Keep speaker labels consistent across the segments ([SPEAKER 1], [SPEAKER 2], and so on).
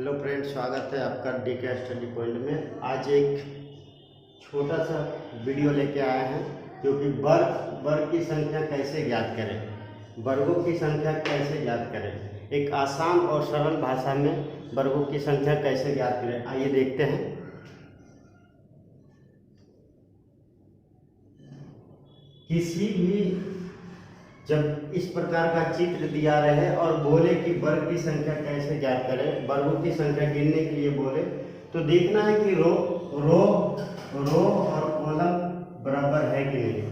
[SPEAKER 1] Hello friend, स्वागत है आपका डी के स्टडी पॉइंट में। आज एक छोटा सा वीडियो लेके आए हैं जो कि वर्ग की संख्या कैसे ज्ञात करें, वर्गों की संख्या कैसे ज्ञात करें, एक आसान और सरल भाषा में वर्गों की संख्या कैसे ज्ञात करें। आइए देखते हैं। किसी भी जब इस प्रकार का चित्र दिया रहे और बोले कि वर्ग की संख्या कैसे ज्ञात करें, वर्गों की संख्या गिनने के लिए बोले, तो देखना है कि रो और कॉलम बराबर है कि नहीं।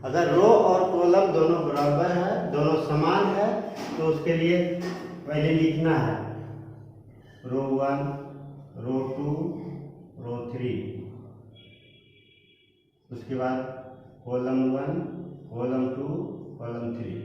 [SPEAKER 1] अगर रो और कॉलम दोनों बराबर है, दोनों समान है, तो उसके लिए पहले लिखना है रो 1, रो 2, रो 3। उसके बाद कॉलम 1, कॉलम 2, कॉलम 3,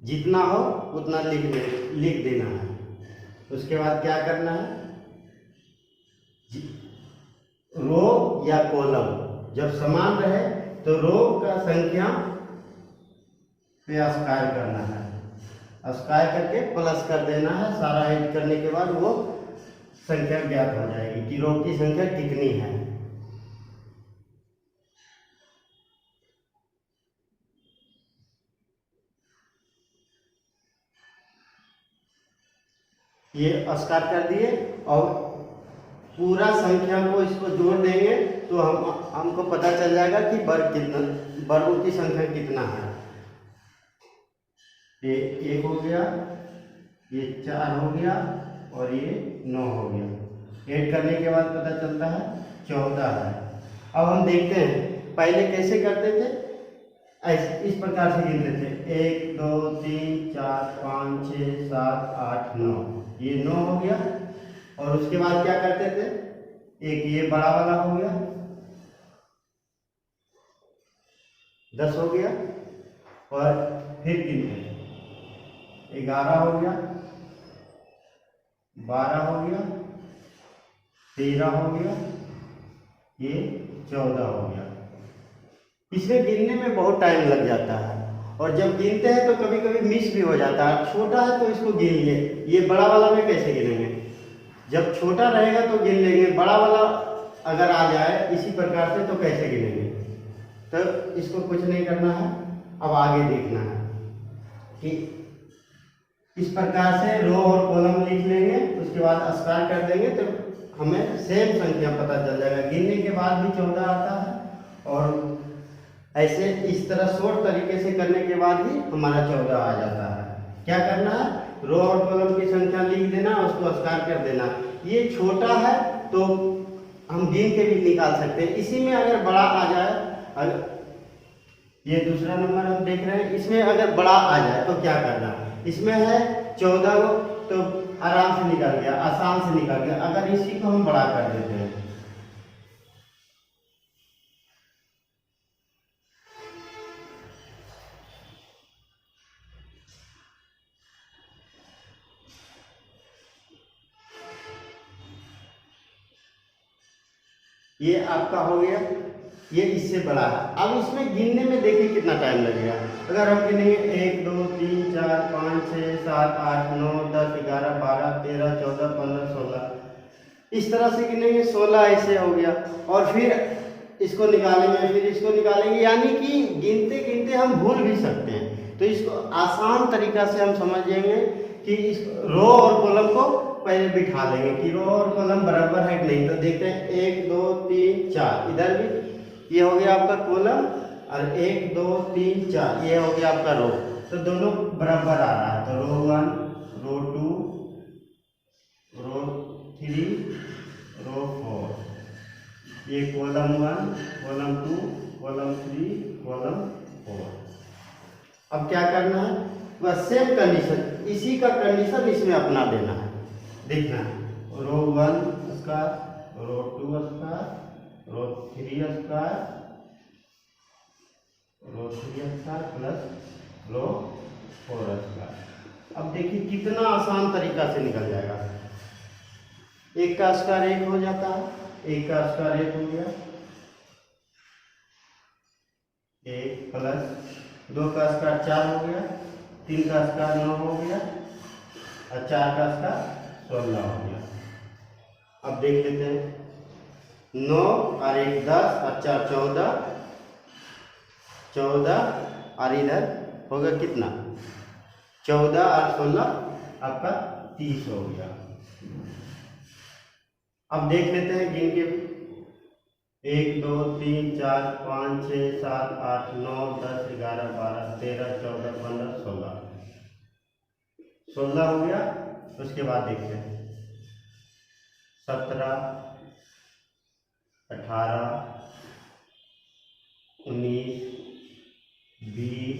[SPEAKER 1] जितना हो उतना लिख देना है। उसके बाद क्या करना है, रो या कॉलम जब समान रहे तो रो का संख्या पे अस्कार करना है, अस्कार करके प्लस कर देना है। सारा ऐड करने के बाद वो संख्या ज्ञात हो जाएगी कि रो की संख्या कितनी है। ये अस्कार कर दिए और पूरा संख्या को इसको जोड़ देंगे तो हमको पता चल जाएगा कि वर्गों की संख्या कितना है। ये 1 हो गया, ये 4 हो गया और ये 9 हो गया। ऐड करने के बाद पता चलता है 14 है। अब हम देखते हैं पहले कैसे करते थे। ऐसे इस प्रकार से गिनते थे 1 2 3 4 5 6 7 8 9। ये 9 हो गया और उसके बाद क्या करते थे, एक ये बड़ा वाला हो गया 10 हो गया और फिर गिनते 11 हो गया, 12 हो गया, 13 हो गया, ये 14 हो गया। इसमें गिनने में बहुत टाइम लग जाता है और जब गिनते हैं तो कभी कभी मिस भी हो जाता है। छोटा है तो इसको गिन लिए, ये बड़ा वाला में कैसे गिनेंगे। जब छोटा रहेगा तो गिन लेंगे, बड़ा वाला अगर आ जाए इसी प्रकार से तो कैसे गिनेंगे। तो इसको कुछ नहीं करना है, अब आगे देखना है कि इस प्रकार से रो और कॉलम लिख लेंगे। उसके बाद अस्कार कर देंगे तो हमें सेम संख्या पता चल जाएगा। गिनने के बाद भी 14 आता है और ऐसे इस तरह शॉर्ट तरीके से करने के बाद ही हमारा 14 आ जाता है। क्या करना है, रो और कॉलम की संख्या लिख देना, उसको अस्कार कर देना। ये छोटा है तो हम गिन के भी निकाल सकते हैं। इसी में अगर बड़ा आ जाए, अगर ये दूसरा नंबर हम देख रहे हैं, इसमें अगर बड़ा आ जाए तो क्या करना है। इसमें है 14 तो आराम से निकल गया, आसान से निकल गया। अगर इसी को हम बड़ा कर देते हैं, ये आपका हो गया, ये इससे बड़ा है। अब इसमें गिनने में देखिए कितना टाइम लगेगा। अगर हम गिनेंगे 1 2 3 4 5 6 7 8 9 10 11 12 13 14 15 16, इस तरह से गिनेंगे 16 ऐसे हो गया। और फिर इसको निकालेंगे, फिर इसको निकालेंगे, यानी कि गिनते गिनते हम भूल भी सकते हैं। तो इसको आसान तरीका से हम समझेंगे कि इस रो और कॉलम को पहले बिठा लेंगे कि रो और कॉलम बराबर है कि नहीं। तो देखते हैं 1 2 3 4, इधर भी ये हो गया आपका कॉलम और 1 2 3 4 ये हो गया आपका रो। तो दोनों बराबर आ रहा है। तो रो 1, रो 2, रो 3, रो 4, ये कॉलम 1, कॉलम 2, कॉलम 3, कॉलम 4। अब क्या करना है, बस सेम कंडीशन, इसी का कंडीशन इसमें अपना देना है। देखना रो 1 स्क्वायर, रो 2 स्क्वायर, रो 3 स्क्वायर, रो 3 स्क्वायर प्लस रो 4 स्क्वायर। अब देखिए कितना आसान तरीका से निकल जाएगा। 1 का स्क्वायर 1 हो जाता है, 1 का स्क्वायर 1 हो गया, 1 प्लस 2 का स्क्वायर 4 हो गया, 3 का स्क्वायर 9 हो गया और 4 का स्क्वायर 16 हो गया। अब देख लेते हैं 9 और 1 10 और 4 14 और इधर होगा कितना 14 और 16 आपका 30 हो गया। अब देख लेते हैं गिन के 1 2 3 4 5 6 7 8 9 10 11 12 13 14 15 16 हो गया। उसके बाद देखते हैं 17 18 19 20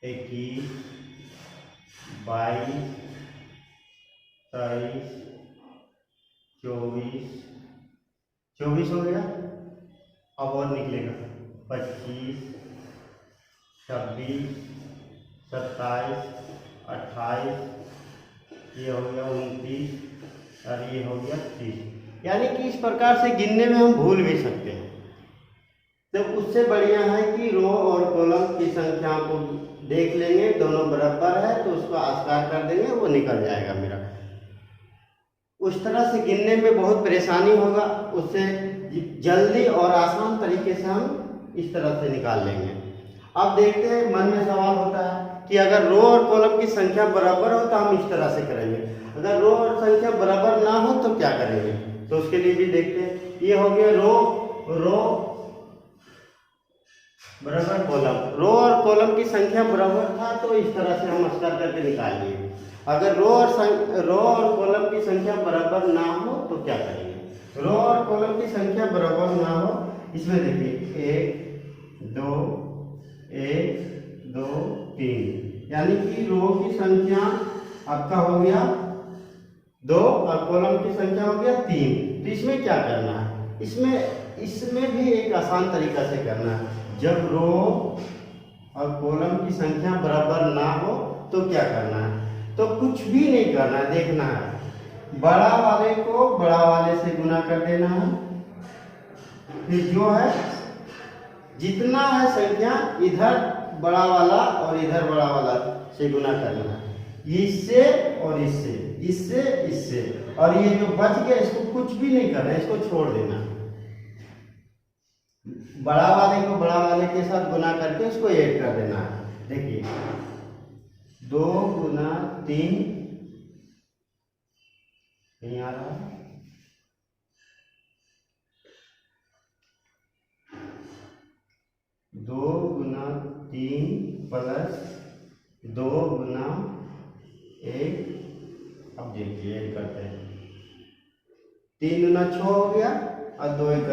[SPEAKER 1] 21 22 23 24 हो गया। अब और निकलेगा 25 26 27 28 ये हो गया 29 और ये हो गया 30। यानी कि इस प्रकार से गिनने में हम भूल भी सकते हैं। तो उससे बढ़िया है कि रो और कॉलम की संख्या को देख लेंगे, दोनों बराबर है तो उसको आस्कार कर देंगे, वो निकल जाएगा मेरा। उस तरह से गिनने में बहुत परेशानी होगा, उससे जल्दी और आसान तरीके से हम इस तरह से निकाल लेंगे। अब देखते हैं, मन में सवाल होता है कि अगर रो और कॉलम की संख्या बराबर हो तो हम इस तरह से करेंगे, अगर रो और संख्या बराबर ना हो तो क्या करेंगे। तो उसके लिए भी देखते हैं। ये हो गया रो बराबर कॉलम, रो और कॉलम की संख्या बराबर था तो इस तरह से हम अस्तर करके निकाल लिए। अगर रो और कॉलम की संख्या बराबर ना हो तो क्या करेंगे। रो और कॉलम की संख्या बराबर ना हो, इसमें देखिए 1 2 3, यानी कि रो की संख्या आपका हो गया 2 और कॉलम की संख्या हो गया 3। तो इसमें क्या करना है, इसमें भी एक आसान तरीका से करना है। जब रो और कॉलम की संख्या बराबर ना हो तो क्या करना है, तो कुछ भी नहीं करना है, देखना है बड़ा वाले को बड़ा वाले से गुना कर देना है, फिर जो है जितना है संख्या इधर बड़ा वाला और इधर बड़ा वाला से गुना करना है, इससे और इससे और ये जो बच गया इसको कुछ भी नहीं करना है, इसको छोड़ देना। बड़ा वाले को बड़ा वाले के साथ गुना करके उसको ऐड कर देना है। देखिए 2 गुना 3 नहीं आ रहा, 2 गुना 3 प्लस 2 गुना 1। अब देखिए ऐड करते हैं, 3 गुना 6 हो गया और 2 1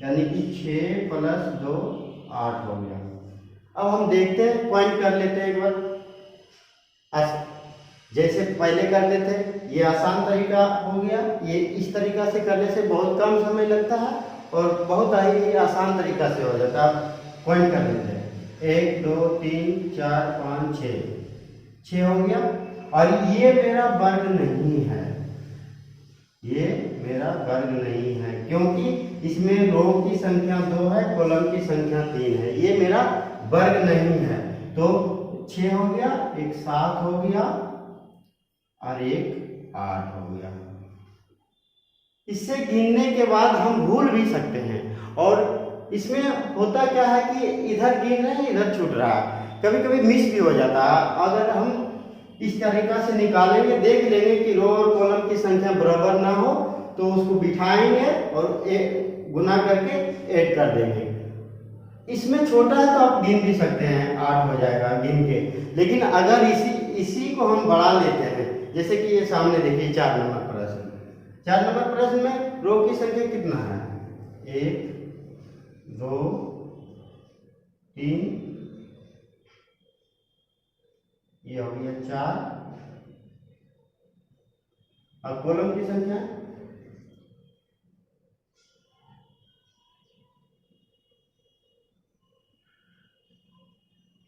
[SPEAKER 1] यानी कि 6 प्लस 2 8 हो गया। अब हम देखते हैं, पॉइंट कर लेते हैं एक बार, जैसे पहले करते थे। ये आसान तरीका हो गया, ये इस तरीका से करने से बहुत कम समय लगता है और बहुत ही आसान तरीका से हो जाता है। पॉइंट कर लेते हैं, 1 2 3 4 5 6 हो गया। और ये मेरा वर्ग नहीं है, ये मेरा वर्ग नहीं है, क्योंकि इसमें रो की संख्या 2 है, कॉलम की संख्या 3 है, ये मेरा वर्ग नहीं है। तो 6 हो गया, एक 7 हो गया और एक 8 हो गया। इससे गिनने के बाद हम भूल भी सकते हैं। और इसमें होता क्या है कि इधर गिन रहे हैं, इधर छूट रहा है, कभी कभी मिस भी हो जाता है। अगर हम इस तरीका से निकालेंगे, देख लेंगे कि रो और कॉलम की संख्या बराबर ना हो तो उसको बिठाएंगे और गुना करके ऐड कर देंगे। इसमें छोटा है तो आप गिन भी सकते हैं, 8 हो जाएगा गिन के। लेकिन अगर इसी को हम बढ़ा लेते हैं, जैसे कि ये सामने देखिए 4 नंबर प्रश्न, 4 नंबर प्रश्न में रो की संख्या कितना है, 1 2 3, ये हो गया 4 और कॉलम की संख्या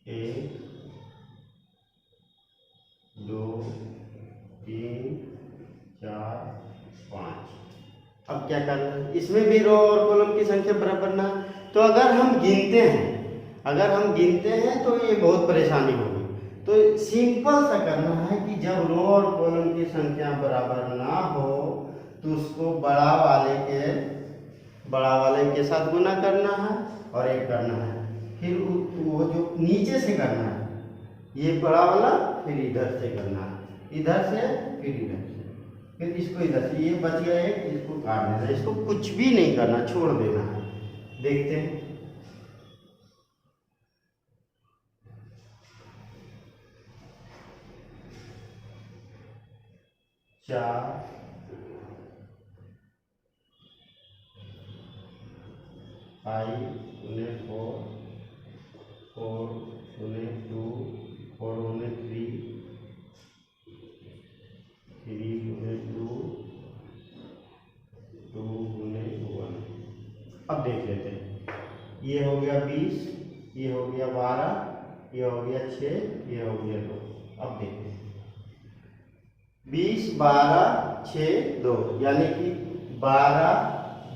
[SPEAKER 1] 1 2 3 4 5। अब क्या करना है, इसमें भी रो और कॉलम की संख्या बराबर ना। तो अगर हम गिनते हैं तो ये बहुत परेशानी होगी। तो सिंपल सा करना है कि जब रो और कॉलम की संख्या बराबर ना हो तो उसको बड़ा वाले के साथ गुना करना है और एक करना है, फिर वो जो नीचे से करना है ये बड़ा वाला, फिर इधर से करना है, इधर से फिर इधर से, फिर इसको इधर से, ये बच गया एक, इसको काट देना है, इसको कुछ भी नहीं करना, छोड़ देना है। देखते हैं। 4 5 गुने 4 4 गुने 2 4 गुने 3 3 गुने 2 2 गुने 1। अब देख लेते हैं। ये हो गया 20, ये हो गया 12, ये हो गया 6, ये हो गया 2। अब देखते हैं 20 12 6 2, यानी कि 12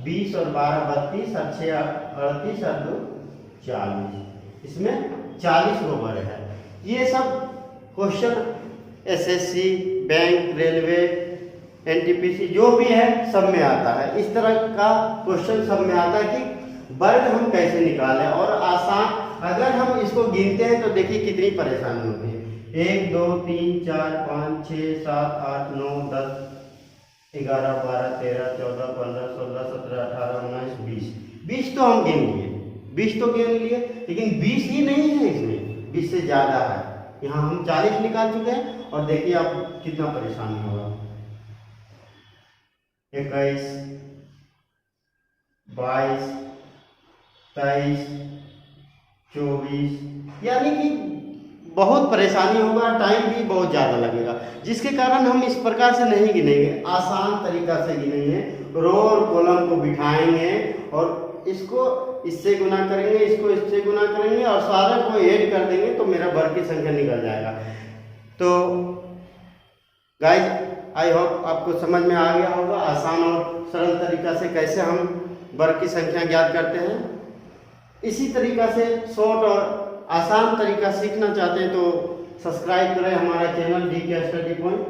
[SPEAKER 1] 20 और 12 32 और 6 38 और 2 40। इसमें 40 रोबर है। ये सब question SSC, bank, railway, NTPC जो भी है सब में आता है। इस तरह का क्वेश्चन सब में आता है कि वर्ग हम कैसे निकालें, और आसान अगर हम इसको गिनते हैं तो देखिए कितनी परेशानी होती है। 1 2 3 4 5 6 7 8 9 10 11 12 13 14 15 16 17 18 19 20। 20 तो हम गिन लिए, 20 तो गिन लिए, लेकिन 20 ही नहीं है, इसमें 20 से ज़्यादा है। यहाँ हम 40 निकाल चुके हैं और देखिए आप कितना परेशानी होगा। 21 22 23 24, यानी कि बहुत परेशानी होगा, टाइम भी बहुत ज़्यादा लगेगा, जिसके कारण हम इस प्रकार से नहीं गिनेंगे, आसान तरीका से गिनेंगे। रो और कॉलम को बिठाएंगे और इसको इससे गुना करेंगे, इसको इससे गुना करेंगे और सारे को ऐड कर देंगे तो मेरा वर्ग की संख्या निकल जाएगा। तो गाइस, आई होप आपको समझ में आ गया होगा आसान और सरल तरीका से कैसे हम वर्ग की संख्या ज्ञात करते हैं। इसी तरीका से शॉर्ट और आसान तरीका सीखना चाहते हैं तो सब्सक्राइब करें हमारा चैनल DK स्टडी पॉइंट।